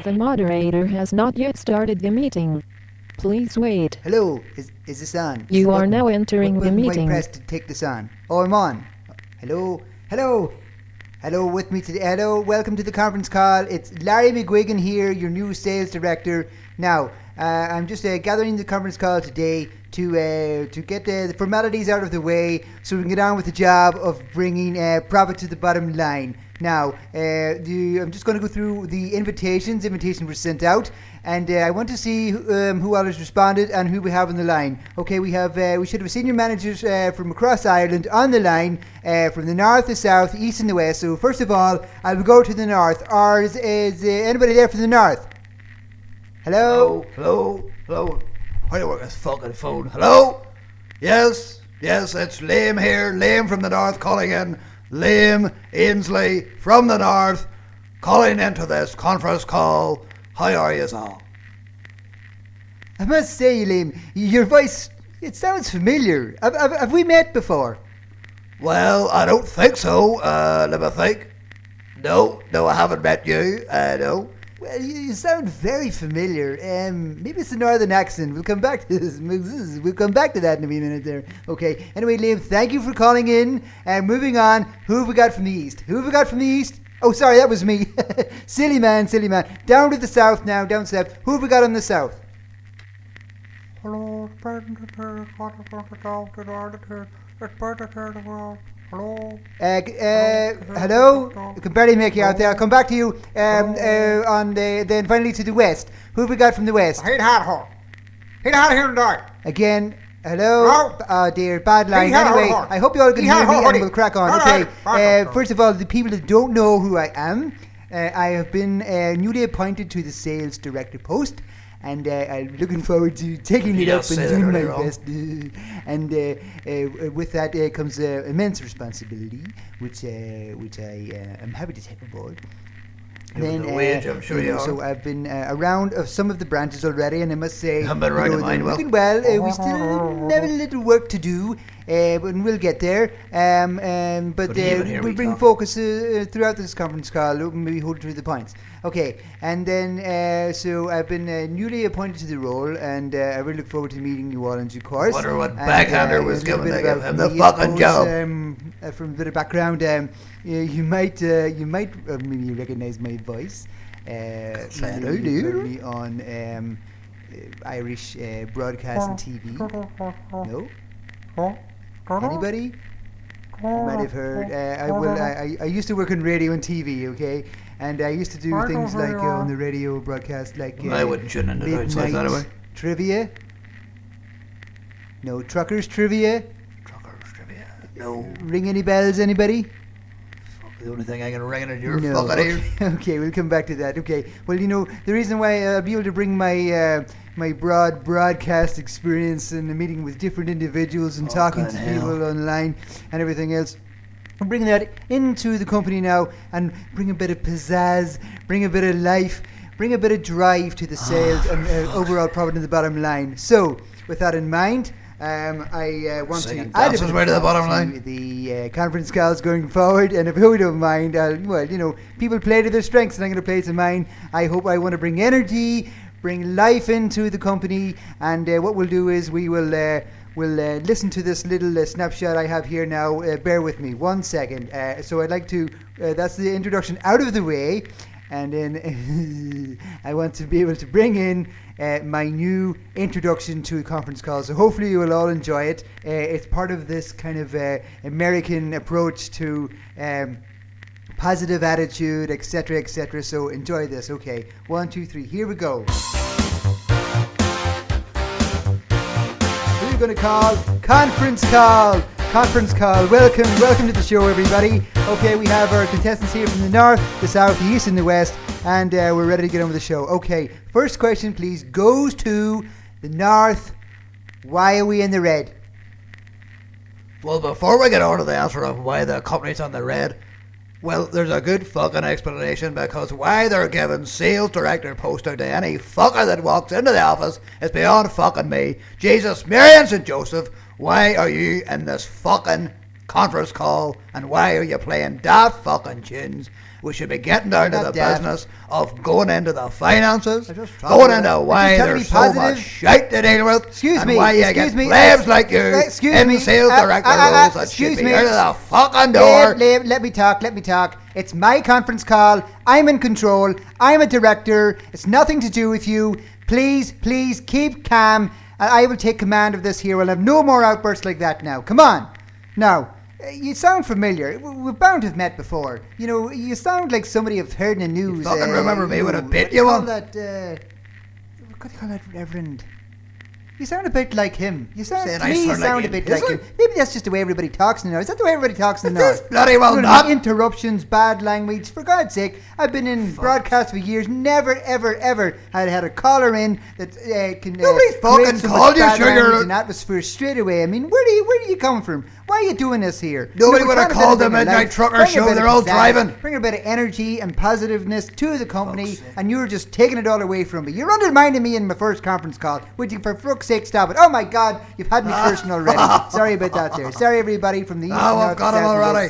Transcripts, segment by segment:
The moderator has not yet started the meeting. Please wait. Hello, is this on? You are now entering the meeting. Press to take this on. Oh, I'm on. Hello, with me today. Hello, welcome to the conference call. It's Larry McGuigan here, your new sales director. Now, I'm just gathering the conference call today to get the formalities out of the way so we can get on with the job of bringing profit to the bottom line. Now, I'm just going to go through the invitations. Invitations were sent out, and I want to see who all has responded and who we have on the line. Okay, we should have senior managers from across Ireland on the line, from the north, the south, the east, and the west. So first of all, I will go to the north. Or is anybody there from the north? Hello. I work this fucking phone. Hello? Yes, it's Liam here. Liam from the north calling in. Liam Ainsley from the north calling into this conference call. How are you all? I must say, Liam, your voice, it sounds familiar. Have we met before? Well, I don't think so. Let me think. No, I haven't met you. No. Well, you sound very familiar. Maybe it's the northern accent. We'll come back to this. We'll come back to that in a wee minute there. Okay. Anyway, Liam, thank you for calling in. Moving on. Who have we got from the east? Oh, sorry, that was me. Silly man. Down to the south now. Down south. Who have we got on the south? Hello. Hello. I can barely make you out there. I'll come back to you then finally to the west. Who have we got from the west? He'd had her here and there. Again. Hello. Oh dear, bad line. Anyway, I hope you all can hear me and we'll crack on. Okay. First of all, the people that don't know who I am, I have been newly appointed to the sales director post. And I'm looking forward to taking it up and doing my best. And with that comes immense responsibility, which I am happy to take on board. Then, I'm sure you are. So I've been around some of the branches already, and I must say, they're looking well. We still have a little work to do, but we'll get there. But we'll bring focus throughout this conference call, maybe hold through the points. Okay, and then so I've been newly appointed to the role, and I really look forward to meeting you all in due course. Wonder what backhander was given to give him the fucking job. From a bit of background, you might maybe recognise my voice. Hello, dude. Heard me on Irish broadcast and TV. No? Anybody? You might have heard. I used to work on radio and TV, okay? And I used to do things like on the radio broadcast, like I wouldn't tune into things like that anyway. Trivia. No, truckers trivia. No. Ring any bells, anybody? The only thing I can ring in your no. fucking ear. Okay, we'll come back to that. Okay. Well, the reason why I'll be able to bring my my broadcast experience and meeting with different individuals and talking to people online and everything else, I'm bringing that into the company now and bring a bit of pizzazz, bring a bit of life, bring a bit of drive to the sales and overall profit in the bottom line. So, with that in mind, I want to add a bit to the bottom line. The conference calls going forward, and if you don't mind, people play to their strengths, and I'm going to play to mine. I want to bring energy, bring life into the company, and what we'll do is we'll listen to this little snapshot I have here now. Bear with me 1 second. So I'd like to. That's the introduction out of the way. And then I want to be able to bring in my new introduction to a conference call. So hopefully you will all enjoy it. It's part of this kind of American approach to positive attitude, etc., etc. So enjoy this. Okay, 1, 2, 3. Here we go. We're going to call conference call. Conference call. Welcome to the show, everybody. Okay, we have our contestants here from the north, the south, the east, and the west, and we're ready to get on with the show. Okay, first question, please, goes to the north. Why are we in the red? Well, before we get on to the answer of why the company's on the red, well, there's a good fucking explanation, because why they're giving sales director post out to any fucker that walks into the office is beyond fucking me. Jesus, Mary and St. Joseph, why are you in this fucking conference call, and why are you playing daft fucking tunes? We should be getting down to the business of going into the finances, going into why there's so much shite to deal with, and why you get plebs like you in sales director roles that should be out of the fucking door. Let me talk. It's my conference call. I'm in control. I'm a director. It's nothing to do with you. Please keep calm. I will take command of this here. We'll have no more outbursts like that now. Come on. Now, you sound familiar. We're bound to have met before. You know, you sound like somebody I've heard in the news. You fucking remember me with a bit you want? What do you call that, Reverend? You sound a bit like him. You sound a bit like him. Maybe that's just the way everybody talks in the North. Is that the way everybody talks in the North? Bloody well not. Interruptions, bad language. For God's sake, I've been in broadcast for years. Never, ever had a caller in that can. Nobody's fucking called you, sure you're an atmosphere straight away. I mean, where do you come from? Why are you doing this here? Nobody would have called the Midnight Trucker Show. They're all driving. Bring a bit of energy and positiveness to the company, and you're just taking it all away from me. You're undermining me in my first conference call. Would you, for fuck's sake, stop it? Oh my God, you've had me cursing already. Sorry about that, there. Sorry, everybody from the east. I've got it already.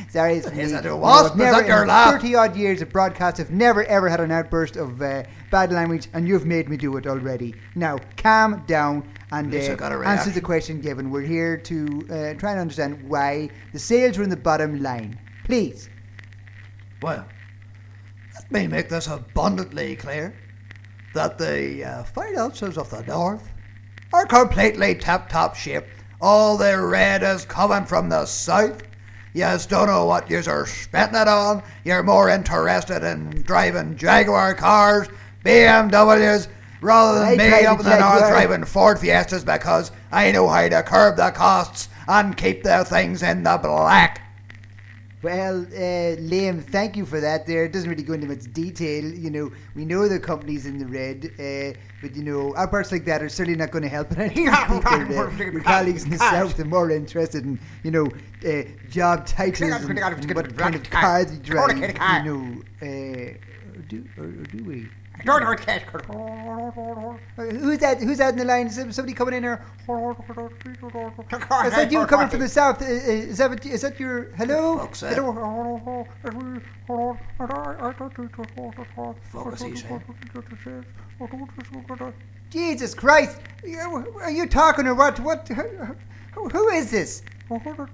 Sorry, it's me. Is that your wasp? Is that your laugh? 30 odd years of broadcast, I've never ever had an outburst of bad language, and you've made me do it already. Now, calm down and answer the question given. We're here to try and understand why the sales are in the bottom line. Please. Well, let me make this abundantly clear that the finances of the North are completely tip-top shape. All the red is coming from the South. You just don't know what you're spending it on. You're more interested in driving Jaguar cars, BMWs, rather than me up in the North driving Ford Fiestas, because I know how to curb the costs and keep the things in the black. Well, Liam, thank you for that there. It doesn't really go into much detail. You know, we know the company's in the red, but, you know, outbursts like that are certainly not going to help. And I think your colleagues in the South are more interested in, you know, job titles and what kind of cars you drive, you know, or do we? Who's that in the line? Is somebody coming in here? Is that you coming from the South? Is that your hello? Fuck is he saying? Jesus Christ! Are you talking or what? Who is this? Are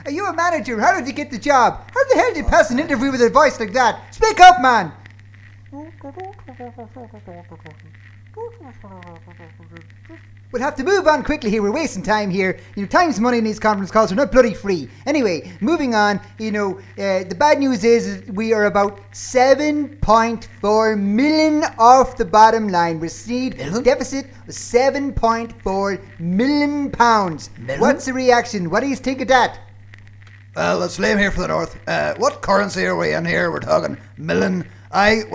you a manager? How did you get the job? How the hell did you pass an interview with a voice like that? Speak up, man! We'll have to move on quickly here. We're wasting time here. You know, time's money in these conference calls. They're not bloody free. Anyway, moving on. You know, the bad news is we are about 7.4 million off the bottom line. Received deficit of 7.4 million pounds. What's the reaction? What do you think of that? Well, it's Liam here for the North. What currency are we in here? We're talking million. I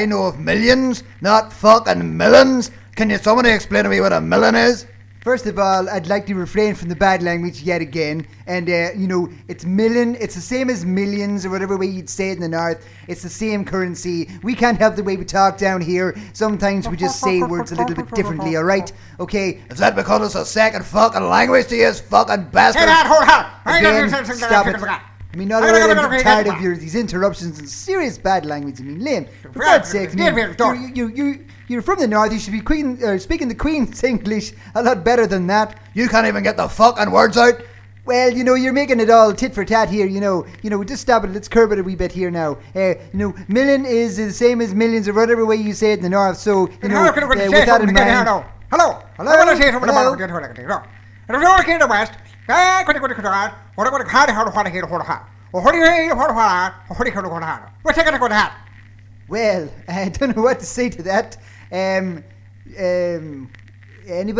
know of millions, not fucking millions. Can somebody explain to me what a million is? First of all, I'd like to refrain from the bad language yet again. And, you know, it's million. It's the same as millions or whatever way you'd say it in the North. It's the same currency. We can't help the way we talk down here. Sometimes we just say words a little bit differently, all right? Okay. Is that because it's a second fucking language to you, fucking bastard? Again, stop it. I mean, not only am I tired of these interruptions and serious bad language. I mean, Liam, for God's sake, you're from the North. You should be speaking the Queen's English a lot better than that. You can't even get the fucking words out. Well, you know, you're making it all tit for tat here. You know, just stop it. Let's curb it a wee bit here now. You know, million is the same as millions or whatever way you say it in the North. So, you know, with that in mind. Hello. I want to say something about it. And if you're in the West, well, I don't know what to say to that. Anybody?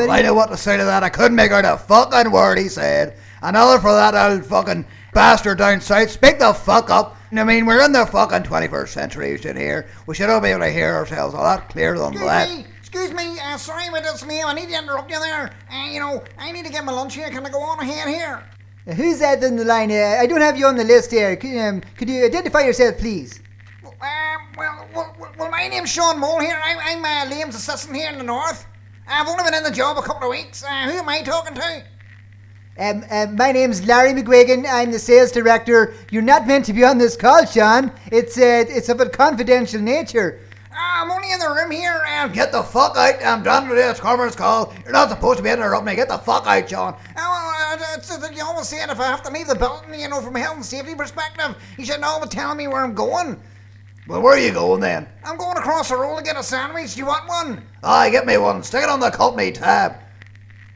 I know what to say to that. I couldn't make out a fucking word he said. Another for that old fucking bastard down south. Speak the fuck up. I mean, we're in the fucking 21st century, you should hear. We should all be able to hear ourselves a lot clearer than that. Excuse me, sorry about this, Liam. I need to interrupt you there. You know, I need to get my lunch here. Can I go on ahead here? Who's that on the line? I don't have you on the list here. Could you identify yourself, please? Well, my name's Sean Mole here. I'm Liam's assistant here in the North. I've only been in the job a couple of weeks. Who am I talking to? My name's Larry McGuigan. I'm the sales director. You're not meant to be on this call, Sean. It's of a confidential nature. I'm only in the room here. Get the fuck out. I'm done with this conference call. You're not supposed to be interrupting me. Get the fuck out, John. You always say it if I have to leave the building, from a health and safety perspective. You shouldn't always tell me where I'm going. Well, where are you going then? I'm going across the road to get a sandwich. Do you want one? Aye, get me one. Stick it on the company tab.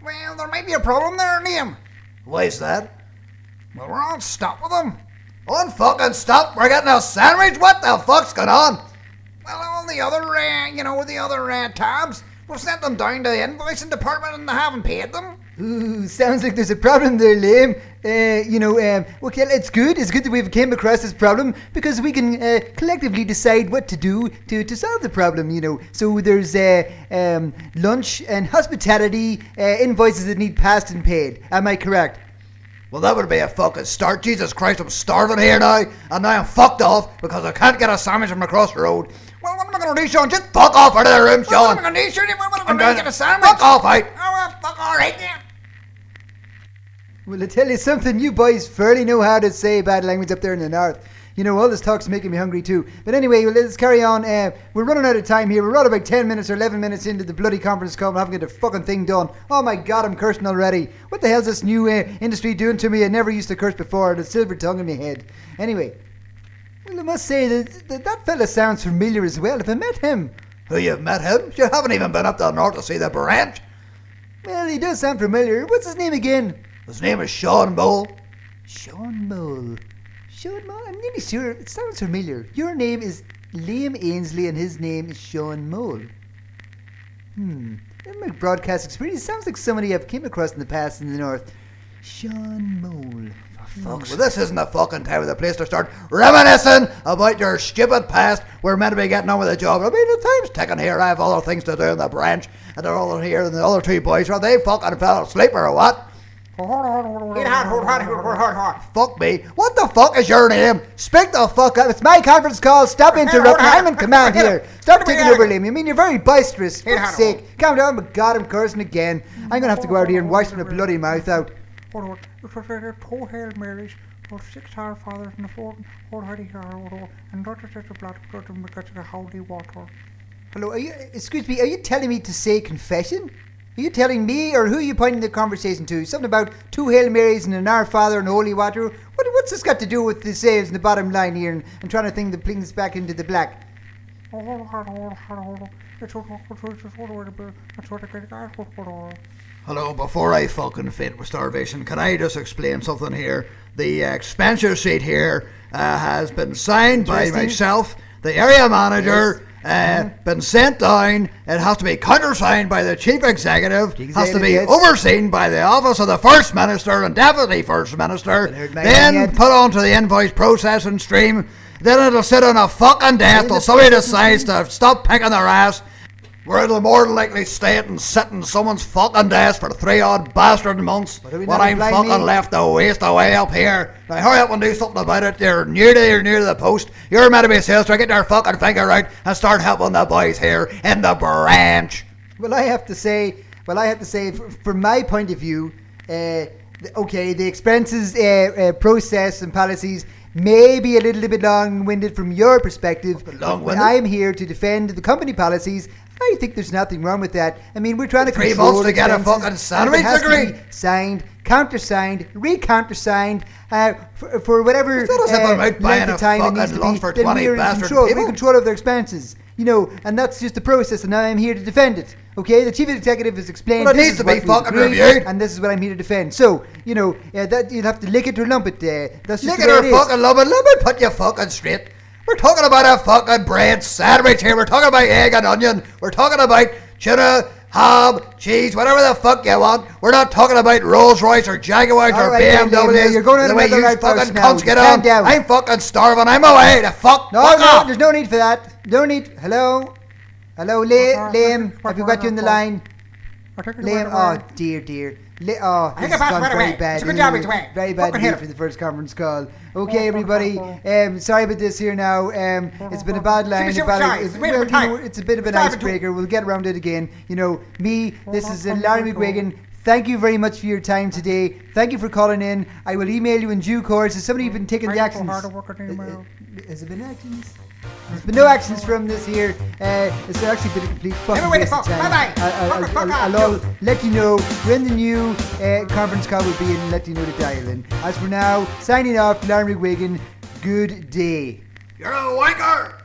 Well, there might be a problem there, Liam. Why's that? Well, we're on stop with them. On fucking stop. We're getting a sandwich. What the fuck's going on? Well, all the other, tabs, we've sent them down to the invoicing department and they haven't paid them. Ooh, sounds like there's a problem there, Liam. Okay, it's good. It's good that we've came across this problem because we can collectively decide what to do to solve the problem, So there's lunch and hospitality invoices that need passed and paid. Am I correct? Well, that would be a fucking start. Jesus Christ, I'm starving here now, and now I'm fucked off because I can't get a sandwich from across the road. Well, what am I going to do, Sean? Just fuck off out of the room, Sean. What am I going to do, Sean? What am I going to get a sandwich? Fuck off, out. Oh, well, fuck all right then. Well, I tell you something, you boys fairly know how to say bad language up there in the north. All this talk's making me hungry too. But anyway, let's carry on. We're running out of time here. We're right about 10 minutes or 11 minutes into the bloody conference call and I haven't got the fucking thing done. Oh my God, I'm cursing already. What the hell's this new industry doing to me? I never used to curse before. The silver tongue in my head. Anyway, well, I must say that fella sounds familiar as well. If I met him. Who, you've met him? You haven't even been up to the north to see the branch. Well, he does sound familiar. What's his name again? His name is Sean Bull. Sean Bull. Sean Mull? I'm nearly sure it sounds familiar. Your name is Liam Ainsley and his name is Sean Mull. In my broadcast experience, it sounds like somebody I've came across in the past in the north. Sean Mull. Well, this isn't the fucking time or the place to start reminiscing about your stupid past. We're meant to be getting on with the job. I mean, the time's ticking here. I have other things to do in the branch, and they're all in here, and the other two boys, are they fucking fell asleep or what? Fuck me. What the fuck is your name? Speak the fuck up. It's my conference call. Stop interrupting. I'm in command here. Stop taking over, Liam. I mean, you're very boisterous. For fuck's sake. Calm down. But God, I'm cursing again. I'm going to have to go out here and wash my bloody mouth out. Two Hail Marys, 6 Our Fathers, and 4 Almighty God, and not just the blood because of the holy water. Hello, excuse me, are you telling me to say confession? Are you telling me, or who are you pointing the conversation to? Something about 2 Hail Marys and an Our Father and holy water? What's this got to do with the sales and the bottom line here and trying to think the things back into the black? Hello, before I fucking faint with starvation, can I just explain something here? The expenditure sheet here has been signed by myself, the area manager, been sent down. It has to be countersigned by the chief executive, has to be overseen by the office of the First Minister and Deputy First Minister, then put onto the invoice processing stream, then it'll sit on a fucking desk till somebody decides to stop picking their ass, where it'll more than likely stay and sit in someone's fucking desk for 3 odd bastard months when I'm fucking left to waste away up here. Now hurry up and do something about it. You're near to the post. You're meant to be a sales, so get your fucking finger out and start helping the boys here in the branch. Well, I have to say, from my point of view, okay, the expenses process and policies may be a little bit long-winded from your perspective, but I'm here to defend the company policies. I think there's nothing wrong with that. I mean, we're trying to 3 months to get a fucking sandwich degree. Signed, countersigned, recountersigned, for whatever length of time it needs to be. That we're in control of their expenses. And that's just the process, and I'm here to defend it. Okay, the chief executive has explained. Well, it needs to be fucking reviewed, and this is what I'm here to defend. So, that you'll have to lick it or lump it. That's just lick it or fucking lump it. Let me put you fucking straight. We're talking about a fucking bread sandwich here. We're talking about egg and onion. We're talking about tuna, ham, cheese, whatever the fuck you want. We're not talking about Rolls Royce or Jaguars or BMWs. You're going the way you fucking cunts get on. Down. I'm fucking starving. I'm away. The fuck. No, there's no need for that. No need. Hello, Liam. Have you got you in the line? Liam. Oh dear. This has gone very bad. Very bad news for the first conference call. Okay, everybody. Sorry about this here now. It's been a bad line. It's a bit of an icebreaker. We'll get around it again. This is Larry McGuigan. thank you very much for your time today. Thank you for calling in. I will email you in due course. Has somebody been taking the actions? Hard to work at email. Has there been actions? There's been no actions from this here. It's actually been a complete fucking waste of time. Bye-bye. I'll let you know when the new conference call will be and let you know the dial in. As for now, signing off, Larry McGuigan. Good day. You're a wanker!